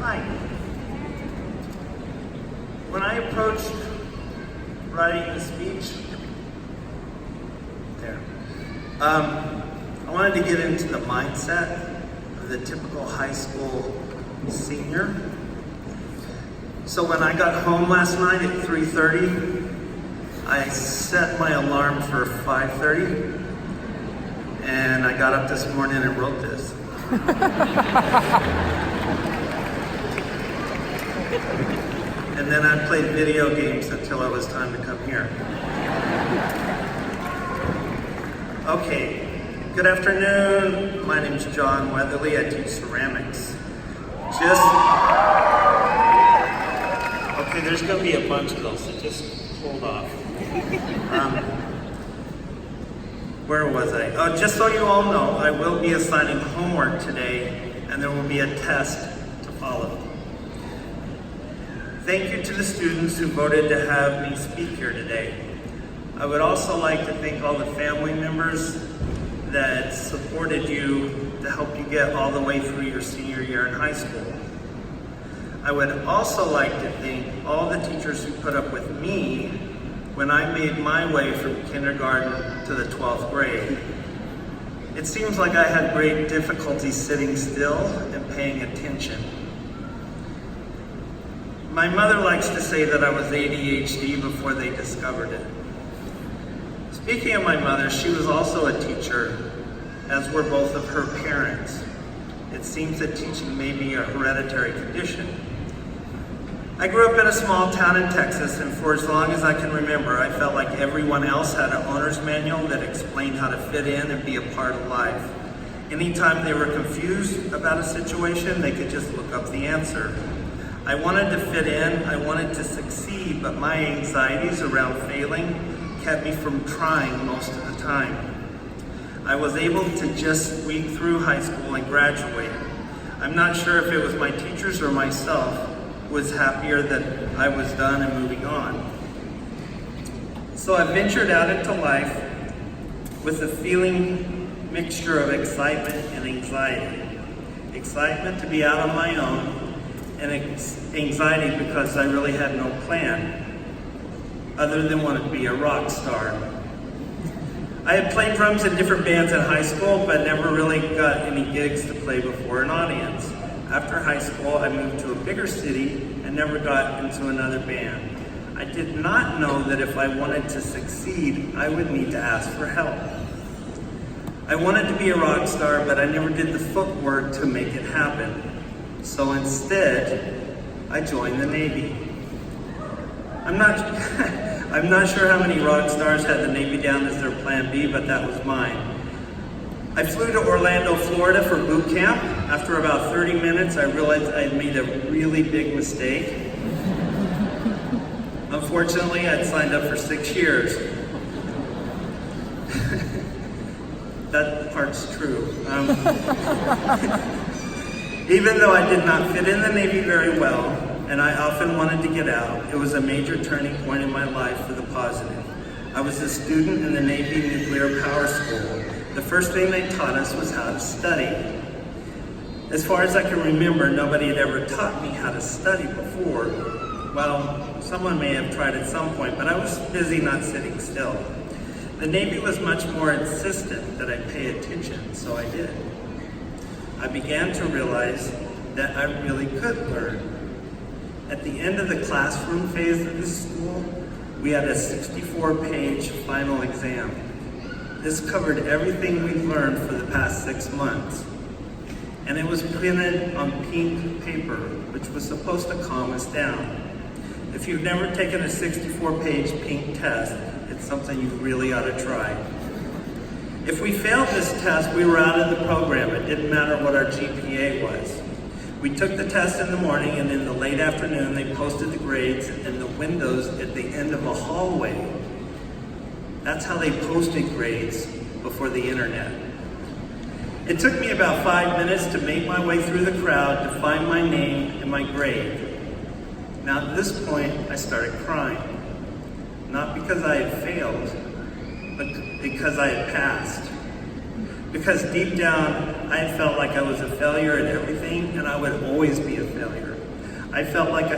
Hi. When I approached writing a speech, I wanted to get into the mindset of the typical high school senior. So when I got home last night at 3:30, I set my alarm for 5:30, and I got up this morning and wrote this. And then I played video games until it was time to come here. Okay, good afternoon. My name's John Weatherly. I teach ceramics. Okay, there's gonna be a bunch of those, so just hold off. Where was I? Oh, just so you all know, I will be assigning homework today, and there will be a test to follow. Thank you to the students who voted to have me speak here today. I would also like to thank all the family members that supported you to help you get all the way through your senior year in high school. I would also like to thank all the teachers who put up with me when I made my way from kindergarten to the 12th grade. It seems like I had great difficulty sitting still and paying attention. My mother likes to say that I was ADHD before they discovered it. Speaking of my mother, she was also a teacher, as were both of her parents. It seems that teaching may be a hereditary condition. I grew up in a small town in Texas, and for as long as I can remember, I felt like everyone else had an owner's manual that explained how to fit in and be a part of life. Anytime they were confused about a situation, they could just look up the answer. I wanted to fit in, I wanted to succeed, but my anxieties around failing kept me from trying most of the time. I was able to just squeak through high school and graduate. I'm not sure if it was my teachers or myself who was happier that I was done and moving on. So I ventured out into life with a feeling mixture of excitement and anxiety. Excitement to be out on my own, and anxiety because I really had no plan other than want to be a rock star. I had played drums in different bands in high school, but never really got any gigs to play before an audience. After high school, I moved to a bigger city and never got into another band. I did not know that if I wanted to succeed, I would need to ask for help. I wanted to be a rock star, but I never did the footwork to make it happen. So instead, I joined the Navy. I'm not sure how many rock stars had the Navy down as their plan B, but that was mine. I flew to Orlando, Florida for boot camp. After about 30 minutes, I realized I had made a really big mistake. Unfortunately, I'd signed up for 6 years. That part's true. Even though I did not fit in the Navy very well, and I often wanted to get out, it was a major turning point in my life for the positive. I was a student in the Navy Nuclear Power School. The first thing they taught us was how to study. As far as I can remember, nobody had ever taught me how to study before. Well, someone may have tried at some point, but I was busy not sitting still. The Navy was much more insistent that I pay attention, so I did. I began to realize that I really could learn. At the end of the classroom phase of this school, we had a 64-page final exam. This covered everything we've learned for the past 6 months. And it was printed on pink paper, which was supposed to calm us down. If you've never taken a 64-page pink test, it's something you really ought to try. If we failed this test, we were out of the program. It didn't matter what our GPA was. We took the test in the morning, and in the late afternoon, they posted the grades in the windows at the end of a hallway. That's how they posted grades before the internet. It took me about 5 minutes to make my way through the crowd to find my name and my grade. Now at this point, I started crying. Not because I had failed, but because I had passed. Because deep down, I had felt like I was a failure at everything, and I would always be a failure. I felt like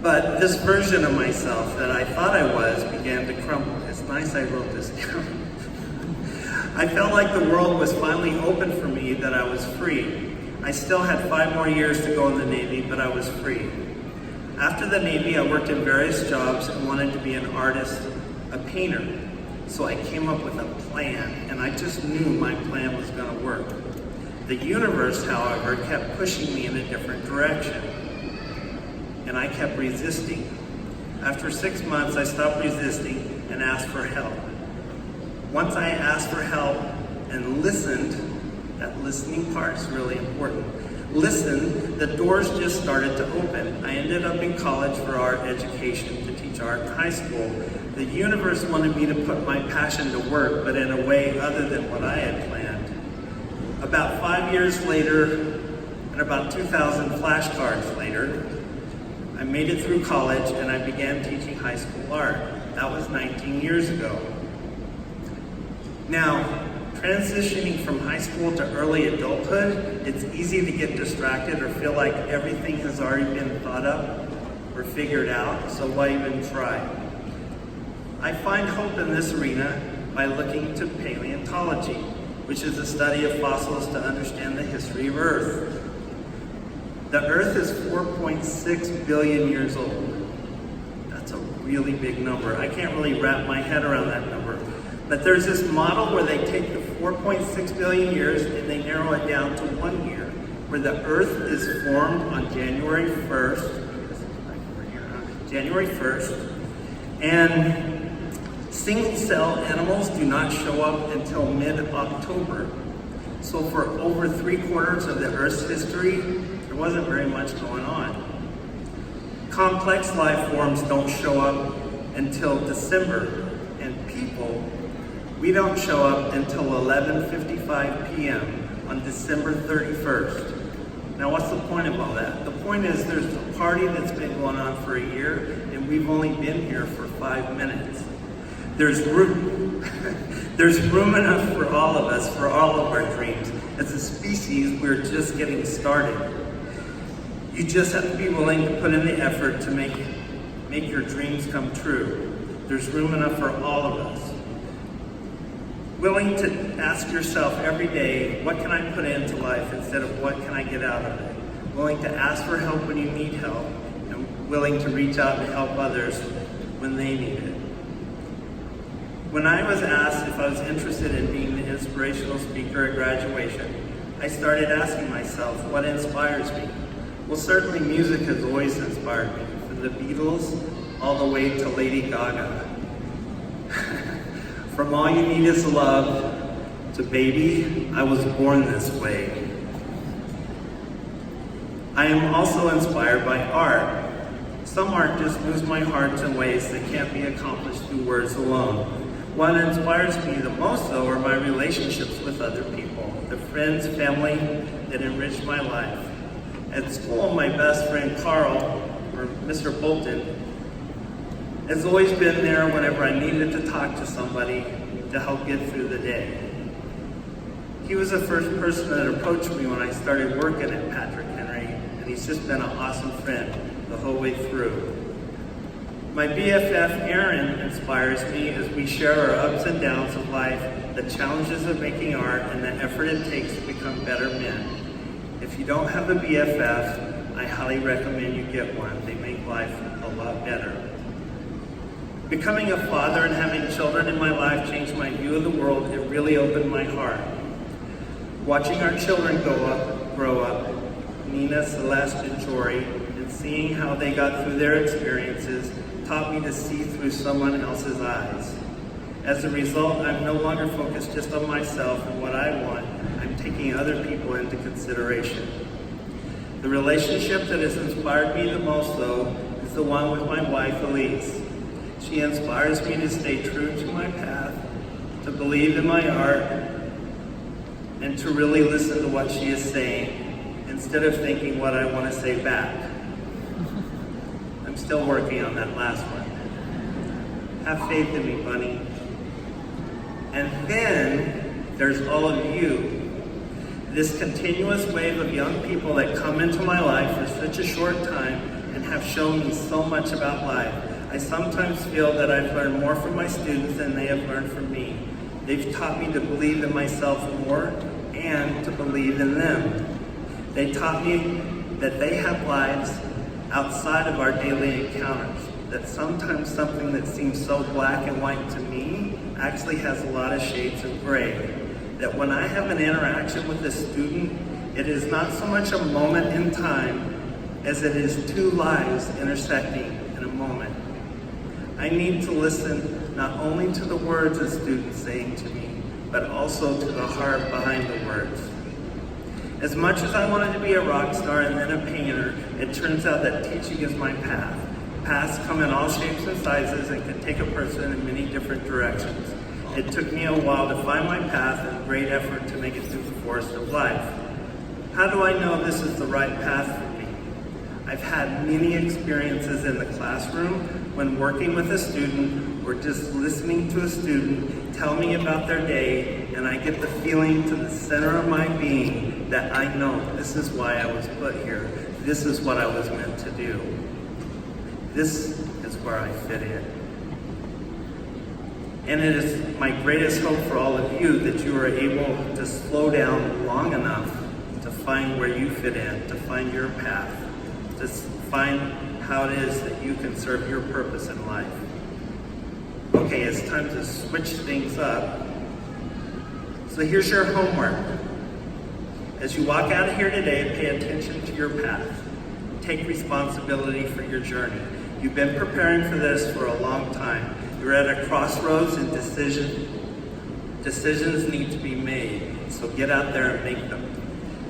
but this version of myself that I thought I was began to crumble. It's nice I wrote this down. I felt like the world was finally open for me, that I was free. I still had 5 more years to go in the Navy, but I was free. After the Navy, I worked in various jobs and wanted to be an artist, a painter. So I came up with a plan, and I just knew my plan was going to work. The universe, however, kept pushing me in a different direction, and I kept resisting. After 6 months, I stopped resisting and asked for help. Once I asked for help and listened, that listening part is really important. Listened, the doors just started to open. I ended up in college for art education to teach art in high school. The universe wanted me to put my passion to work, but in a way other than what I had planned. About 5 years later, and about 2,000 flashcards later, I made it through college and I began teaching high school art. That was 19 years ago. Now, transitioning from high school to early adulthood, it's easy to get distracted or feel like everything has already been thought up or figured out, so why even try? I find hope in this arena by looking to paleontology, which is the study of fossils to understand the history of Earth. The Earth is 4.6 billion years old. That's a really big number. I can't really wrap my head around that number. But there's this model where they take the 4.6 billion years and they narrow it down to 1 year, where the Earth is formed on January 1st, and single-cell animals do not show up until mid-October. So for over 3/4 of the Earth's history, there wasn't very much going on. Complex life forms don't show up until December, and people, we don't show up until 11:55 p.m. on December 31st. Now what's the point of all that? The point is there's a party that's been going on for a year, and we've only been here for 5 minutes. There's room, there's room enough for all of us, for all of our dreams. As a species, we're just getting started. You just have to be willing to put in the effort to make your dreams come true. There's room enough for all of us. Willing to ask yourself every day, what can I put into life instead of what can I get out of it? Willing to ask for help when you need help, and willing to reach out and help others when they need it. When I was asked if I was interested in being the inspirational speaker at graduation, I started asking myself, what inspires me? Well, certainly music has always inspired me, from the Beatles all the way to Lady Gaga. From All You Need Is Love to Baby, I Was Born This Way. I am also inspired by art. Some art just moves my heart in ways that can't be accomplished through words alone. What inspires me the most, though, are my relationships with other people, the friends, family that enrich my life. At school, my best friend Carl, or Mr. Bolton, has always been there whenever I needed to talk to somebody to help get through the day. He was the first person that approached me when I started working at Patrick Henry, and he's just been an awesome friend the whole way through. My BFF Aaron inspires me as we share our ups and downs of life, the challenges of making art, and the effort it takes to become better men. If you don't have a BFF, I highly recommend you get one. They make life a lot better. Becoming a father and having children in my life changed my view of the world. It really opened my heart. Watching our children grow up, Nina, Celeste, and Jory, and seeing how they got through their experiences taught me to see through someone else's eyes. As a result, I'm no longer focused just on myself and what I want. I'm taking other people into consideration. The relationship that has inspired me the most, though, is the one with my wife, Elise. She inspires me to stay true to my path, to believe in my art, and to really listen to what she is saying instead of thinking what I want to say back. I'm still working on that last one. Have faith in me, bunny. And then there's all of you. This continuous wave of young people that come into my life for such a short time and have shown me so much about life. I sometimes feel that I've learned more from my students than they have learned from me. They've taught me to believe in myself more and to believe in them. They taught me that they have lives outside of our daily encounters, that sometimes something that seems so black and white to me actually has a lot of shades of gray. That when I have an interaction with a student, it is not so much a moment in time as it is two lives intersecting in a moment. I need to listen not only to the words a student's saying to me, but also to the heart behind the words. As much as I wanted to be a rock star and then a painter, it turns out that teaching is my path. Paths come in all shapes and sizes and can take a person in many different directions. It took me a while to find my path and great effort to make it through the forest of life. How do I know this is the right path for me? I've had many experiences in the classroom when working with a student or just listening to a student tell me about their day, and I get the feeling to the center of my being that I know this is why I was put here. This is what I was meant to do. This is where I fit in. And it is my greatest hope for all of you that you are able to slow down long enough to find where you fit in, to find your path, to find how it is that you can serve your purpose in life. Okay, it's time to switch things up. So here's your homework. As you walk out of here today, pay attention to your path. Take responsibility for your journey. You've been preparing for this for a long time. You're at a crossroads and decisions need to be made. So get out there and make them.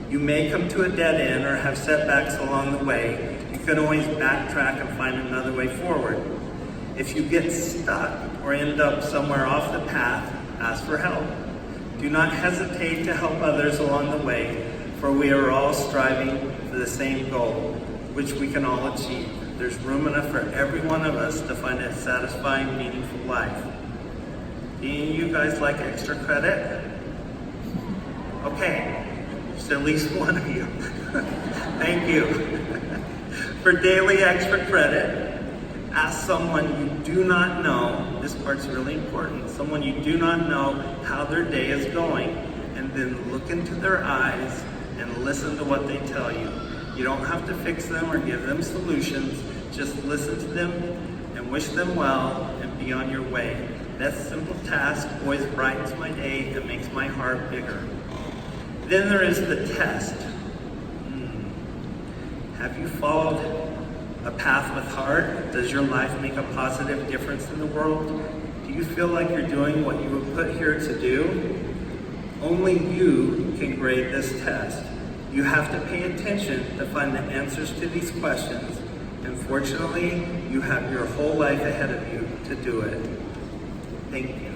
You may come to a dead end or have setbacks along the way. You can always backtrack and find another way forward. If you get stuck or end up somewhere off the path, ask for help. Do not hesitate to help others along the way, for we are all striving for the same goal, which we can all achieve. There's room enough for every one of us to find a satisfying, meaningful life. Do you guys like extra credit? Okay, there's at least one of you. Thank you. For daily extra credit, ask someone you do not know, this part's really important, someone you do not know how their day is going, and then look into their eyes and listen to what they tell you. You don't have to fix them or give them solutions, just listen to them and wish them well and be on your way. That simple task always brightens my day and makes my heart bigger. Then there is the test. Have you followed a path with heart? Does your life make a positive difference in the world? Do you feel like you're doing what you were put here to do? Only you can grade this test. You have to pay attention to find the answers to these questions. And fortunately, you have your whole life ahead of you to do it. Thank you.